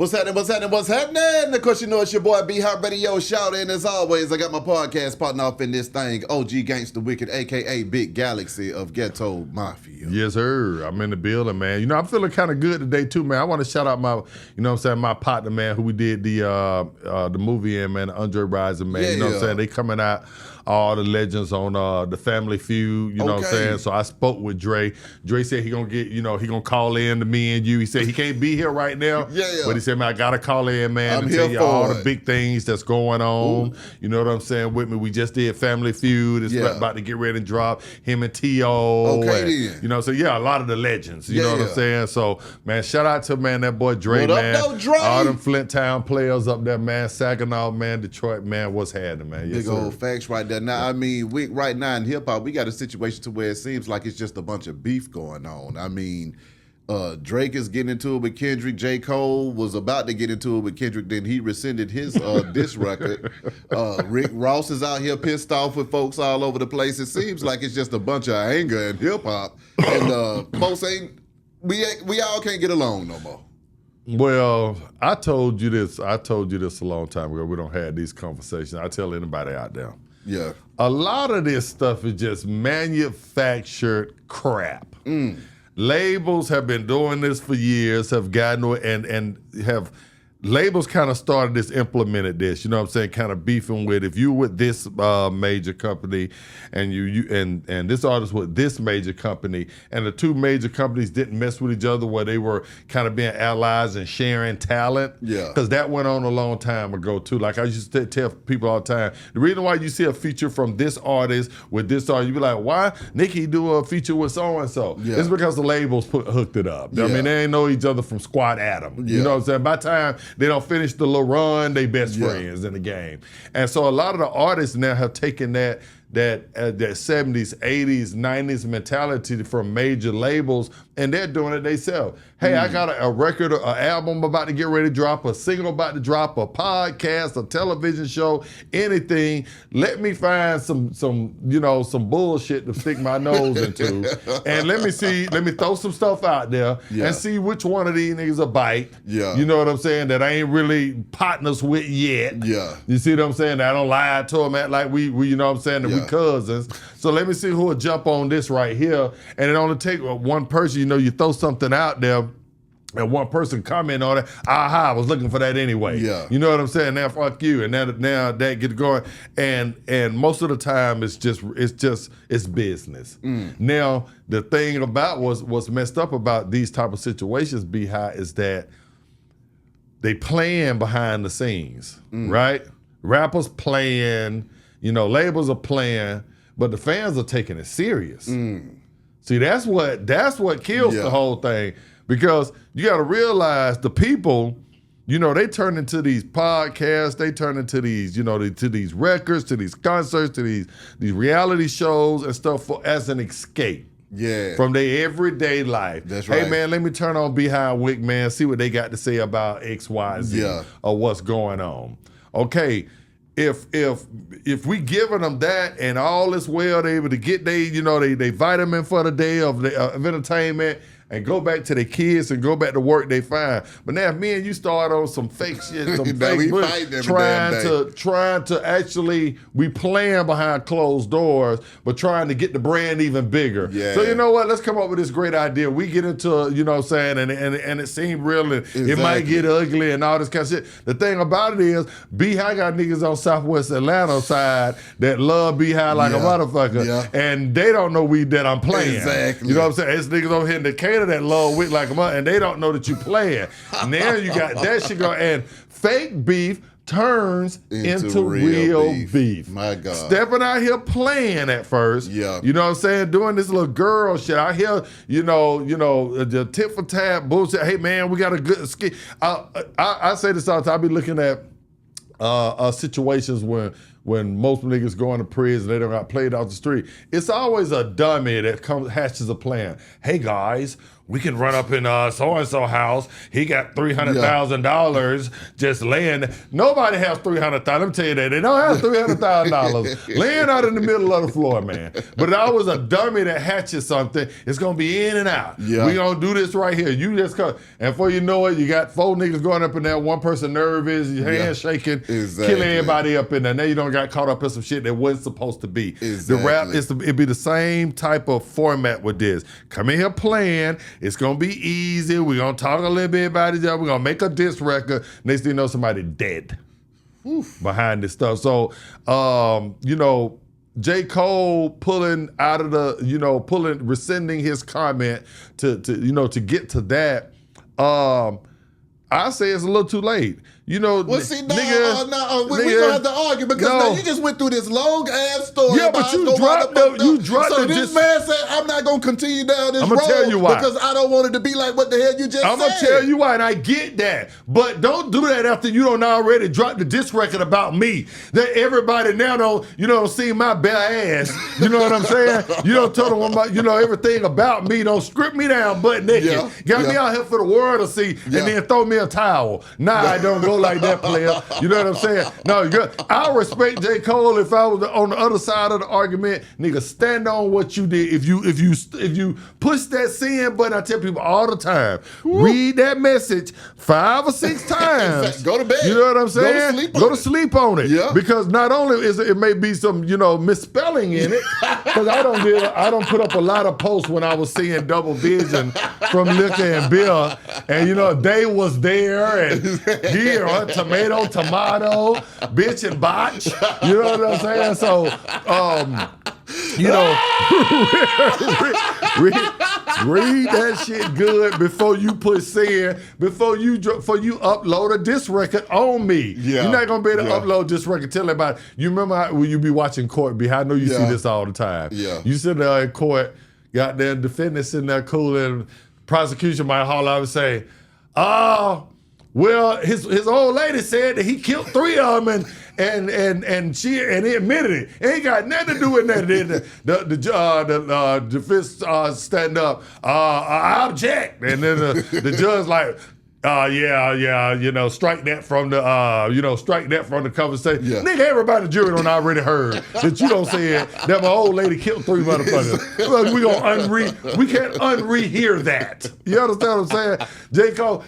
What's happening? What's happening? What's happening? Of course, you know it's your boy B Hot Radio. Shout in as always. I got my podcast partner off in this thing, OG Gangsta Wicked, aka Big Galaxy of Ghetto Mafia. Yes, sir. I'm in the building, man. You know, I'm feeling kind of good today too, man. I want to shout out my, you know what I'm saying, my partner, man, who we did the movie in, man, Andre Rising, man. Yeah, you know what I'm saying? They coming out. All the legends on the Family Feud, you know what I'm saying? So I spoke with Dre. Dre said he gonna get, he gonna call in to me and you. He said he can't be here right now. But he said, man, I gotta call in, man, to tell you all the big things that's going on. Ooh. You know what I'm saying? With me, we just did Family Feud. It's about to get ready to drop. Him and T.O. You know, so yeah, a lot of the legends. You know what I'm saying? So, man, shout out to, man, that boy Dre, man. Up, Dre? All them Flint Town players up there, man. Saginaw, man. Detroit, man. What's happening, man? Yes, big old facts right there. Now, I mean, right now in hip hop, we got a situation to where it seems like it's just a bunch of beef going on. I mean, Drake is getting into it with Kendrick. J. Cole was about to get into it with Kendrick, then he rescinded his diss record. Rick Ross is out here pissed off with folks all over the place. It seems like it's just a bunch of anger in hip hop, and folks we all can't get along no more. Well, I told you this a long time ago. We don't have these conversations. I tell anybody out there. Yeah. A lot of this stuff is just manufactured crap. Labels have been doing this for years, have gotten and have labels kind of started this, implemented this, you know what I'm saying, kind of beefing with, if you with this major company and and this artist with this major company, and the two major companies didn't mess with each other where they were kind of being allies and sharing talent. Yeah. Because that went on a long time ago too. Like I used to tell people all the time, the reason why you see a feature from this artist with this artist, you be like, why Nicki do a feature with so-and-so? Yeah. It's because the labels hooked it up. Yeah. I mean, they ain't know each other from Squad Adam. Yeah. You know what I'm saying? By the time they don't finish the little run, they best friends in the game. And so a lot of the artists now have taken that 70s, 80s, 90s mentality from major labels, and they're doing it themselves. Hey, I got a record, an album about to get ready to drop, a single about to drop, a podcast, a television show, anything. Let me find some bullshit to stick my nose into, and let me throw some stuff out there and see which one of these niggas a bite. Yeah. You know what I'm saying? That I ain't really partners with yet. Yeah. You see what I'm saying? That I don't lie to them, act like we you know what I'm saying, that we cousins. So let me see who will jump on this right here. And it only take one person, you throw something out there and one person comment on it, I was looking for that anyway. Yeah. You know what I'm saying? Now fuck you. And now that get going. And most of the time it's business. Now the thing about what's messed up about these type of situations, B-High, is that they playing behind the scenes, right? Rappers playing, labels are playing, but the fans are taking it serious. See, that's what kills the whole thing, because you got to realize the people, they turn into these podcasts, they turn into these, to these records, to these concerts, to these reality shows and stuff as an escape. Yeah. From their everyday life. That's right. Hey man, let me turn on Behind Wick, man, see what they got to say about X, Y, Z, or what's going on. Okay. If we giving them that and all is well, they able to get they vitamin for the day of entertainment and go back to their kids and go back to work, they fine. But now if me and you start on some fake shit, some fake bullshit, trying to actually, we playing behind closed doors, but trying to get the brand even bigger. Yeah. So you know what? Let's come up with this great idea. We get into, what I'm saying, and it seemed real, and it might get ugly and all this kind of shit. The thing about it is, B-High got niggas on Southwest Atlanta side that love B-High like a motherfucker, and they don't know that I'm playing. Exactly. You know what I'm saying? It's niggas over here in Decatur that love Wick like a mother, and they don't know that you playing. Now you got that shit going, and fake beef turns into real beef. My God. Stepping out here playing at first. Yeah. You know what I'm saying? Doing this little girl shit. I hear, the tit for tat bullshit. Hey man, we got a good skit. I say this all the time. I be looking at situations when most niggas go into prison, they don't got played out the street. It's always a dummy that hatches a plan. Hey guys, we can run up in so-and-so house. He got $300,000 just laying. Nobody has $300,000. Let me tell you that. They don't have $300,000 laying out in the middle of the floor, man. But if I was a dummy that hatches something, it's going to be in and out. Yeah. We going to do this right here. You just come. And before you know it, you got 4 niggas going up in there, one person nervous, your hands shaking, killing everybody up in there. Now you don't got caught up in some shit that wasn't supposed to be. Exactly. The rap, it'd be the same type of format with this. Come in here playing. It's going to be easy. We're going to talk a little bit about each other. We're going to make a diss record. Next thing you know, somebody dead behind this stuff. So, J. Cole pulling out of the, rescinding his comment to get to that, I say it's a little too late. Well, see, we're going to have to argue because now you just went through this long-ass story. Yeah, but you dropped So this man said, I'm not going to continue down this road. I'm going to tell you why. Because I don't want it to be like what the hell you just said. I'm going to tell you why, and I get that. But don't do that after you don't already drop the diss record about me. That everybody now don't see my bare ass. You know what I'm saying? You don't tell them about, everything about me. Don't strip me down butt naked. Got me out here for the world to see, and then throw me a towel. Nah, I don't go like that, player. You know what I'm saying? No, I respect J. Cole if I was on the other side of the argument. Nigga, stand on what you did. If you push that sin button, I tell people all the time, read that message 5 or 6 times. Go to bed. You know what I'm saying? Go to sleep on it. Yeah. Because not only is it may be some misspelling in it, because I don't put up a lot of posts when I was seeing double vision from liquor and beer, and they was there and here. Tomato, bitch, and botch. You know what I'm saying? So, read that shit good before you put sin, before you upload a diss record on me. Yeah. You're not gonna be able to upload this record. Tell everybody. You remember when you be watching court? I know you see this all the time. Yeah. You sit there in court, got their defendant sitting there cool, and prosecution might haul out and say, well, his old lady said that he killed 3 of them, and he admitted it. It ain't got nothing to do with that. Then the defense stand up. I object, and then the judge like, strike that from the conversation. Yeah. Nigga, everybody in the jury done already heard that you don't say that my old lady killed 3 motherfuckers. We can't unrehear that. You understand what I'm saying? J. Cole,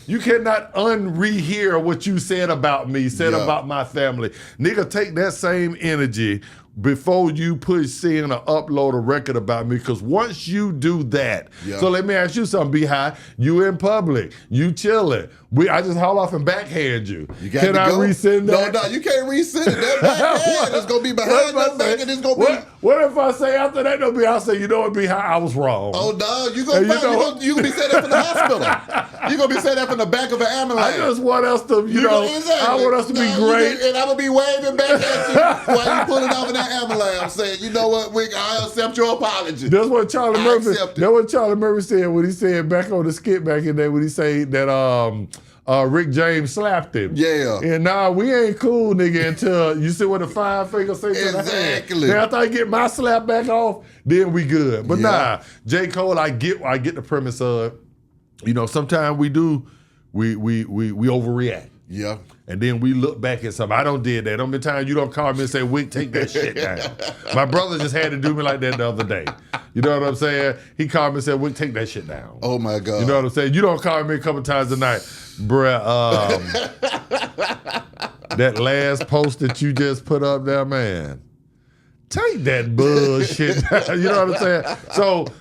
you cannot unrehear what you said about me, about my family. Nigga, take that same energy before you push sin or upload a record about me, because once you do that, so let me ask you something, B-High, you in public, you chilling, I just haul off and backhand you. Can I rescind that? No, you can't rescind it. That backhand is going to be behind your back, and it's going to be... What if I say after that, I'll say, you know what, B-High, I was wrong. Oh, no, you're going to be saying that from the hospital. You're going to be saying that from the back of an ambulance. I just want us to, I want us to be great. And I'm going to be waving back at you while you pulling off in that ambulance saying, you know what, Wick, I accept your apology. That's what Charlie Murphy said when he said back on the skit back in there when he said that Rick James slapped him. Yeah. And now we ain't cool, nigga, until you see what the 5 fingers say to the hand. Exactly. Now after I get my slap back off, then we good. But nah, J. Cole, I get the premise of, sometimes we overreact. Yeah. And then we look back at something. I don't did that. How many times you don't call me and say, Wick, take that shit down. My brother just had to do me like that the other day. You know what I'm saying? He called me and said, Wick, take that shit down. Oh, my God. You know what I'm saying? You don't call me a couple times a night. Bruh, that last post that you just put up there, man, take that bullshit down. You know what I'm saying?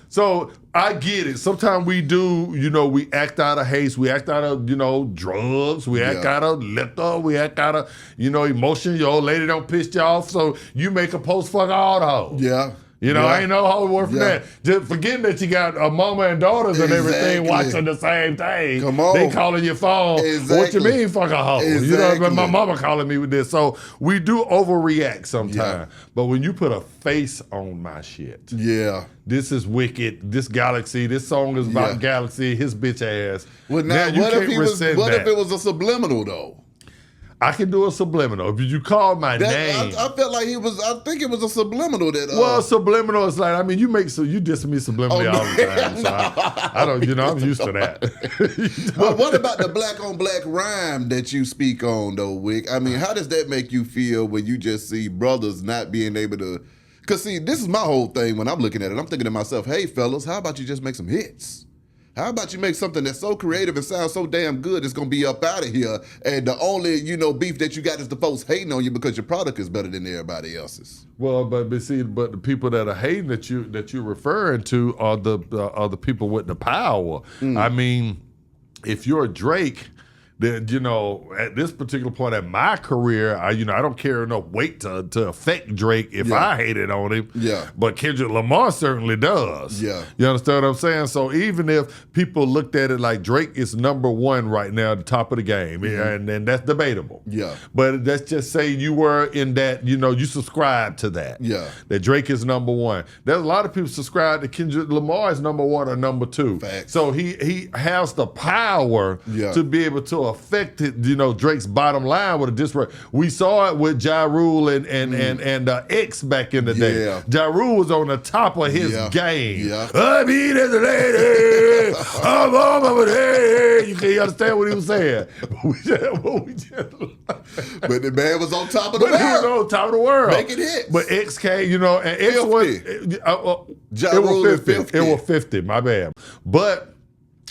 So I get it. Sometimes we do, we act out of haste. We act out of, drugs. We act out of liquor. We act out of, emotion. Your old lady don't piss you off, so you make a post fuck all the hoes. Yeah. Ain't no whole word from that. Just forgetting that you got a mama and daughters and everything watching the same thing. Come on. They calling your phone. Exactly. What you mean fuck a hoe? Exactly. My mama calling me with this. So we do overreact sometimes. Yeah. But when you put a face on my shit. Yeah. This is wicked. This Galaxy. This song is about Galaxy. His bitch ass. Well, now you can't rescind that. What if it was a subliminal though? I can do a subliminal. If you call my name. I felt like I think it was a subliminal that. Well, subliminal is like, I mean, you diss me subliminally all the time. So I don't, I'm used to that. Well, what about the black on black rhyme that you speak on, though, Wick? I mean, how does that make you feel when you just see brothers not being able to? Because, see, this is my whole thing when I'm looking at it. I'm thinking to myself, hey, fellas, how about you just make some hits? How about you make something that's so creative and sounds so damn good it's going to be up out of here, and the only, beef that you got is the folks hating on you because your product is better than everybody else's. Well, but the people that are hating that you're referring to are the people with the power. I mean, if you're Drake, then at this particular point in my career, I don't carry enough weight to affect Drake if I hated on him. Yeah. But Kendrick Lamar certainly does. Yeah. You understand what I'm saying? So even if people looked at it like Drake is number one right now at the top of the game, and that's debatable. Yeah. But let's just say you were in that, you subscribe to that. Yeah. That Drake is number one. There's a lot of people subscribe to Kendrick Lamar is number one or number two. Facts. So he has the power to be able to affected, Drake's bottom line with a diss record. We saw it with Ja Rule and X back in the day. Yeah. Ja Rule was on the top of his game. Yeah. I mean, as a lady, I'm on my day. You understand what he was saying? But the man was on top of the But he was world. on top of the world. Making hits. But X came, and X was, Ja it Rule was is 50. It was 50, my bad. But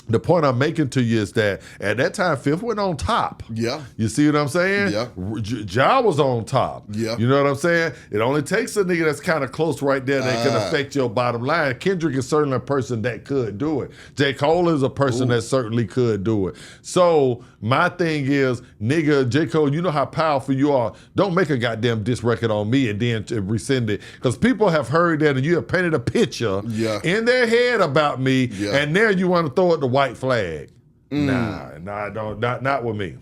the point I'm making to you is that at that time, Fifth went on top. Yeah. You see what I'm saying? Yeah. Ja was on top. Yeah. You know what I'm saying? It only takes a nigga that's kind of close right there that can affect your bottom line. Kendrick is certainly a person that could do it. J. Cole is a person that certainly could do it. So my thing is, nigga, J. Cole, you know how powerful you are. Don't make a goddamn diss record on me and then rescind it. Because people have heard that and you have painted a picture in their head about me, and now you want to throw it the white flag. Nah, don't, not with me.